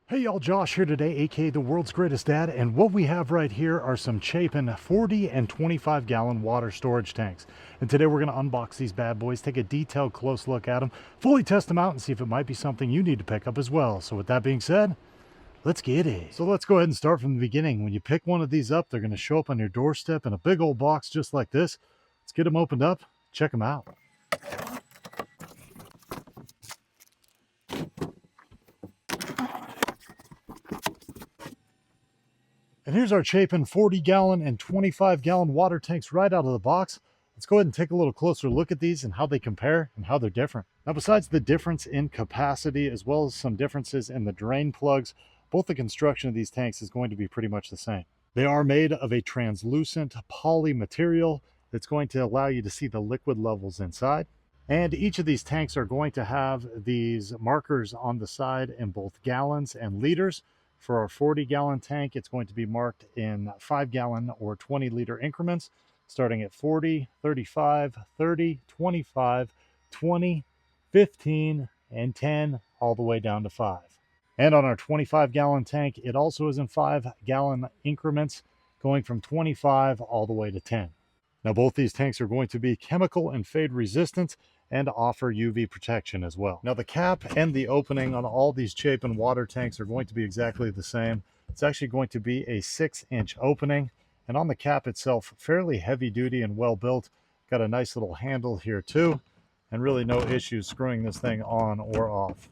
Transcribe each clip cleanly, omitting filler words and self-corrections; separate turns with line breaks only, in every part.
Hey y'all, Josh here today, aka the world's greatest dad, and what we have right here are some Chapin 40 and 25 gallon water storage tanks. And today we're going to unbox these bad boys, take a detailed close look at them, fully test them out, and see if it might be something you need to pick up as well. So with that being said, let's get it. So let's go ahead and start from the beginning. When you pick one of these up, they're going to show up on your doorstep in a big old box just like this. Let's get them opened up, check them out. And here's our Chapin 40 gallon and 25 gallon water tanks right out of the box. Let's go ahead and take a little closer look at these and how they compare and how they're different. Now, besides the difference in capacity, as well as some differences in the drain plugs, both the construction of these tanks is going to be pretty much the same. They are made of a translucent poly material that's going to allow you to see the liquid levels inside. And each of these tanks are going to have these markers on the side in both gallons and liters. For our 40 gallon tank, it's going to be marked in 5 gallon or 20 liter increments, starting at 40, 35, 30, 25, 20, 15, and 10, all the way down to 5. And on our 25 gallon tank, it also is in 5 gallon increments, going from 25 all the way to 10. Now, both these tanks are going to be chemical and fade resistant and offer UV protection as well. Now, the cap and the opening on all these Chapin water tanks are going to be exactly the same. It's actually going to be a 6-inch opening, and on the cap itself, fairly heavy duty and well built. Got a nice little handle here too, and really no issues screwing this thing on or off.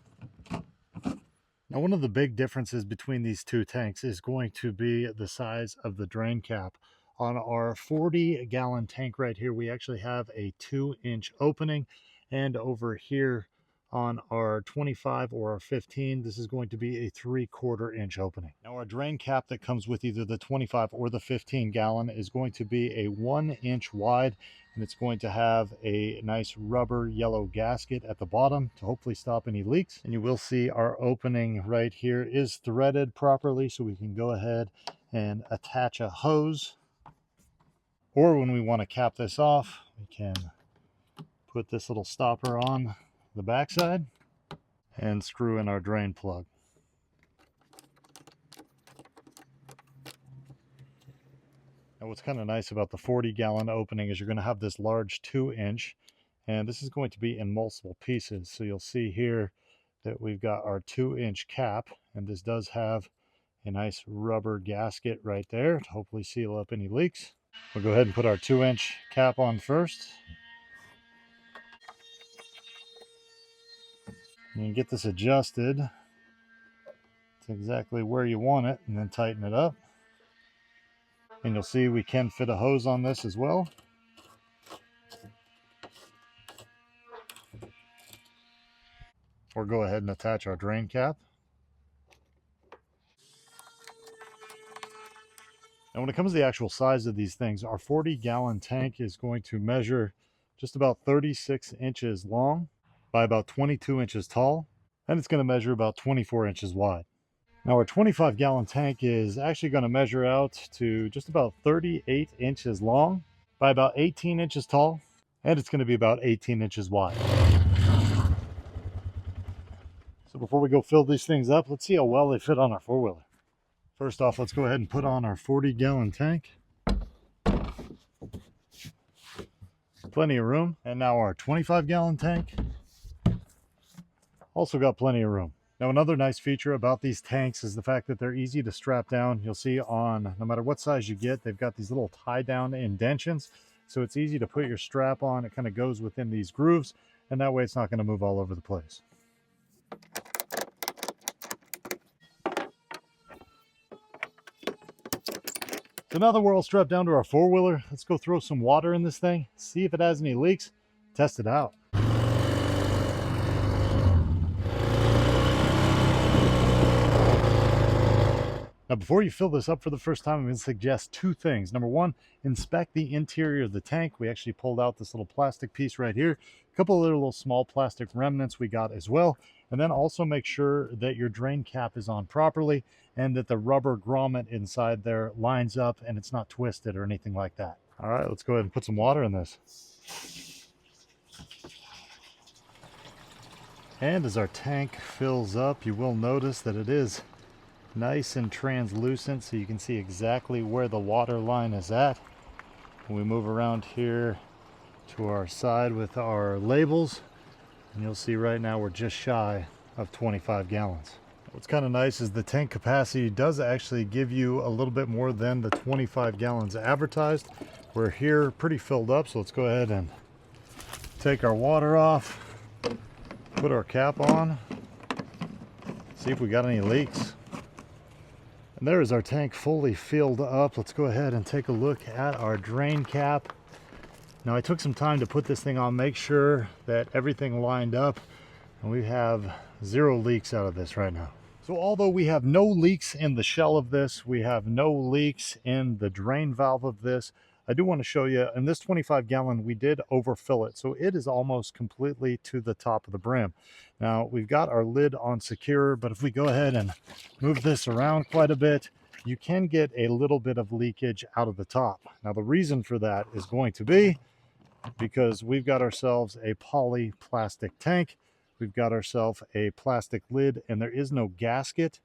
Now, one of the big differences between these two tanks is going to be the size of the drain cap. On our 40 gallon tank right here, we actually have a 2-inch opening. And over here on our 25 or our 15, this is going to be a 3/4 inch opening. Now, our drain cap that comes with either the 25 or the 15 gallon is going to be a 1-inch wide, and it's going to have a nice rubber yellow gasket at the bottom to hopefully stop any leaks. And you will see our opening right here is threaded properly, so we can go ahead and attach a hose. Or when we want to cap this off, we can put this little stopper on the backside and screw in our drain plug. Now, what's kind of nice about the 40 gallon opening is you're going to have this large 2-inch, and this is going to be in multiple pieces. So you'll see here that we've got our 2-inch cap, and this does have a nice rubber gasket right there to hopefully seal up any leaks. We'll go ahead and put our 2-inch cap on first. You can get this adjusted to exactly where you want it and then tighten it up. And you'll see we can fit a hose on this as well. Or go ahead and attach our drain cap. And when it comes to the actual size of these things, our 40 gallon tank is going to measure just about 36 inches long by about 22 inches tall, and it's going to measure about 24 inches wide. Now, our 25 gallon tank is actually going to measure out to just about 38 inches long by about 18 inches tall, and it's going to be about 18 inches wide. So before we go fill these things up, let's see how well they fit on our four-wheeler. First off, let's go ahead and put on our 40 gallon tank. Plenty of room. And now our 25 gallon tank. Also got plenty of room. Now, another nice feature about these tanks is the fact that they're easy to strap down. You'll see on no matter what size you get, they've got these little tie down indentions. So it's easy to put your strap on. It kind of goes within these grooves, and that way it's not going to move all over the place. So now that we're all strapped down to our four-wheeler, let's go throw some water in this thing, see if it has any leaks, test it out. Now, before you fill this up for the first time, I'm going to suggest two things. Number one, inspect the interior of the tank. We actually pulled out this little plastic piece right here. A couple of little small plastic remnants we got as well. And then also make sure that your drain cap is on properly and that the rubber grommet inside there lines up and it's not twisted or anything like that. All right, let's go ahead and put some water in this. And as our tank fills up, you will notice that it is nice and translucent so you can see exactly where the water line is at. When we move around here to our side with our labels, and you'll see right now we're just shy of 25 gallons. What's kind of nice is the tank capacity does actually give you a little bit more than the 25 gallons advertised. We're here pretty filled up, so let's go ahead and take our water off, put our cap on, see if we got any leaks. And there is our tank fully filled up. Let's go ahead and take a look at our drain cap. Now I took some time to put this thing on, make sure that everything lined up, and we have 0 leaks out of this right now. So although we have no leaks in the shell of this, we have no leaks in the drain valve of this, I do want to show you, in this 25 gallon, we did overfill it. So it is almost completely to the top of the brim. Now we've got our lid on secure, but if we go ahead and move this around quite a bit, you can get a little bit of leakage out of the top. Now the reason for that is going to be because we've got ourselves a poly plastic tank. We've got ourselves a plastic lid, and there is no gasket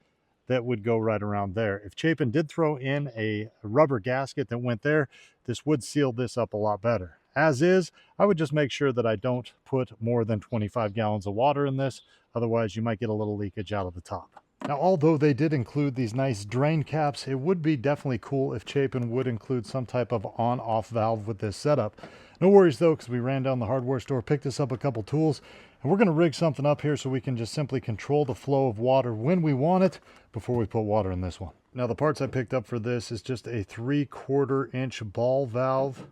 that would go right around there. If Chapin did throw in a rubber gasket that went there, this would seal this up a lot better. As is, I would just make sure that I don't put more than 25 gallons of water in this. Otherwise, you might get a little leakage out of the top. Now, although they did include these nice drain caps, it would be definitely cool if Chapin would include some type of on-off valve with this setup. No worries though, because we ran down the hardware store, picked us up a couple tools, and we're going to rig something up here so we can just simply control the flow of water when we want it before we put water in this one. Now the parts I picked up for this is just a 3/4 inch ball valve.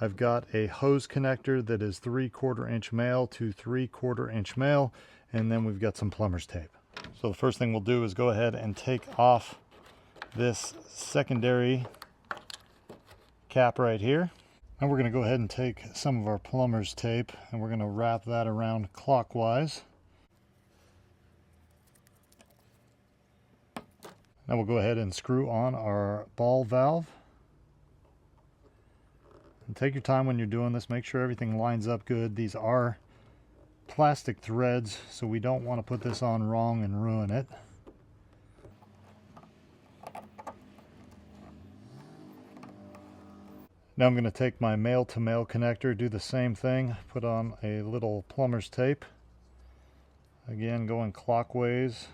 I've got a hose connector that is 3/4 inch male to 3/4 inch male, and then we've got some plumber's tape. So the first thing we'll do is go ahead and take off this secondary cap right here. And we're going to go ahead and take some of our plumber's tape and we're going to wrap that around clockwise. Now we'll go ahead and screw on our ball valve. And take your time when you're doing this. Make sure everything lines up good. These are plastic threads, so we don't want to put this on wrong and ruin it. Now I'm going to take my male to male connector, do the same thing, put on a little plumber's tape. Again, going clockwise.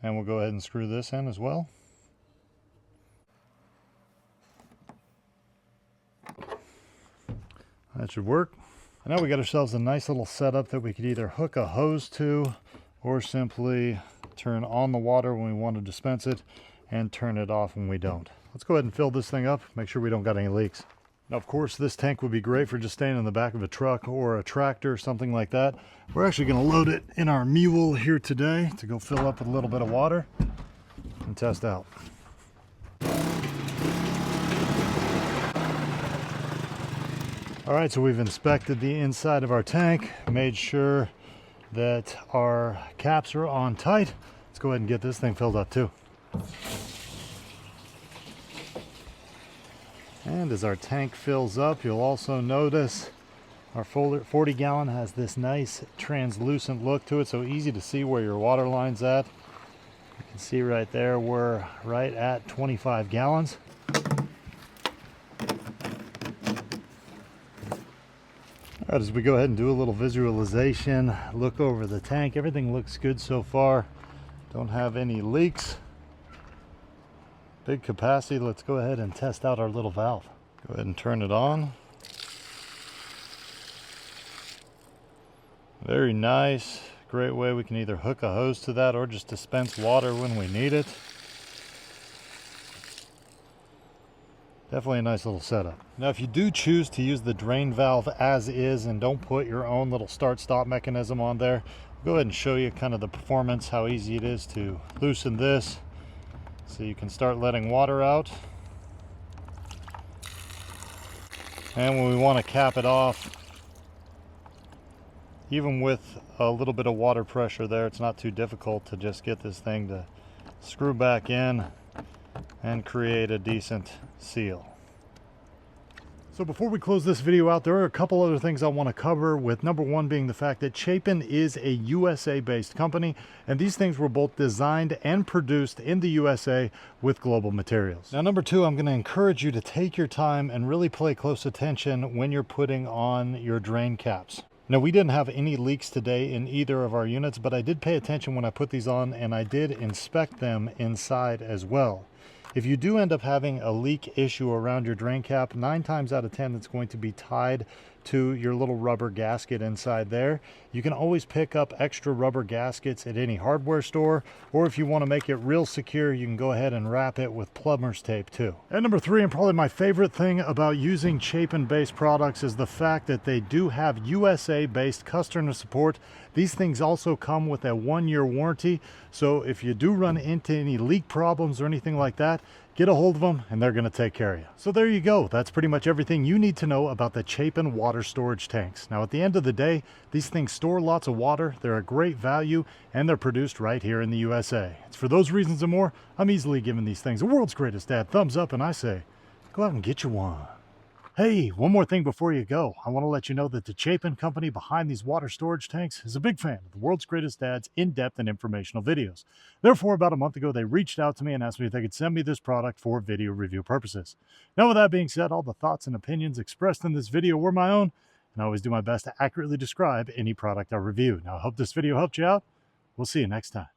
And we'll go ahead and screw this in as well. That should work. And now we got ourselves a nice little setup that we could either hook a hose to or simply turn on the water when we want to dispense it and turn it off when we don't. Let's go ahead and fill this thing up, make sure we don't got any leaks. Now, of course, this tank would be great for just staying in the back of a truck or a tractor, something like that. We're actually going to load it in our mule here today to go fill up with a little bit of water and test out. All right, so we've inspected the inside of our tank, made sure that our caps are on tight. Let's go ahead and get this thing filled up too. And as our tank fills up, you'll also notice our 40 gallon has this nice translucent look to it, so easy to see where your water line's at. You can see right there we're right at 25 gallons. All right, as we go ahead and do a little visualization, look over the tank, everything looks good so far. Don't have any leaks. Big capacity. Let's go ahead and test out our little valve. Go ahead and turn it on. Very nice. Great way we can either hook a hose to that or just dispense water when we need it. Definitely a nice little setup. Now, if you do choose to use the drain valve as is and don't put your own little start-stop mechanism on there, I'll go ahead and show you kind of the performance, how easy it is to loosen this. So you can start letting water out. And when we want to cap it off, even with a little bit of water pressure there, it's not too difficult to just get this thing to screw back in and create a decent seal. So before we close this video out, there are a couple other things I want to cover, with number one being the fact that Chapin is a USA-based company, and these things were both designed and produced in the USA with global materials. Now, number two, I'm going to encourage you to take your time and really pay close attention when you're putting on your drain caps. Now, we didn't have any leaks today in either of our units, but I did pay attention when I put these on, and I did inspect them inside as well. If you do end up having a leak issue around your drain cap, 9 times out of 10 it's going to be tied to your little rubber gasket inside there. You can always pick up extra rubber gaskets at any hardware store, or if you want to make it real secure, you can go ahead and wrap it with plumber's tape too. And number three, and probably my favorite thing about using Chapin-based products, is the fact that they do have USA-based customer support. These things also come with a 1-year warranty, so if you do run into any leak problems or anything like that, get a hold of them and they're going to take care of you. So there you go. That's pretty much everything you need to know about the Chapin water storage tanks. Now, at the end of the day, these things store lots of water, they're a great value, and they're produced right here in the USA. It's for those reasons and more, I'm easily giving these things the world's greatest dad thumbs up, and I say, go out and get you one. Hey, one more thing before you go. I want to let you know that the Chapin company behind these water storage tanks is a big fan of the world's greatest dad's in-depth and informational videos. Therefore, about a month ago, they reached out to me and asked me if they could send me this product for video review purposes. Now, with that being said, all the thoughts and opinions expressed in this video were my own, and I always do my best to accurately describe any product I review. Now, I hope this video helped you out. We'll see you next time.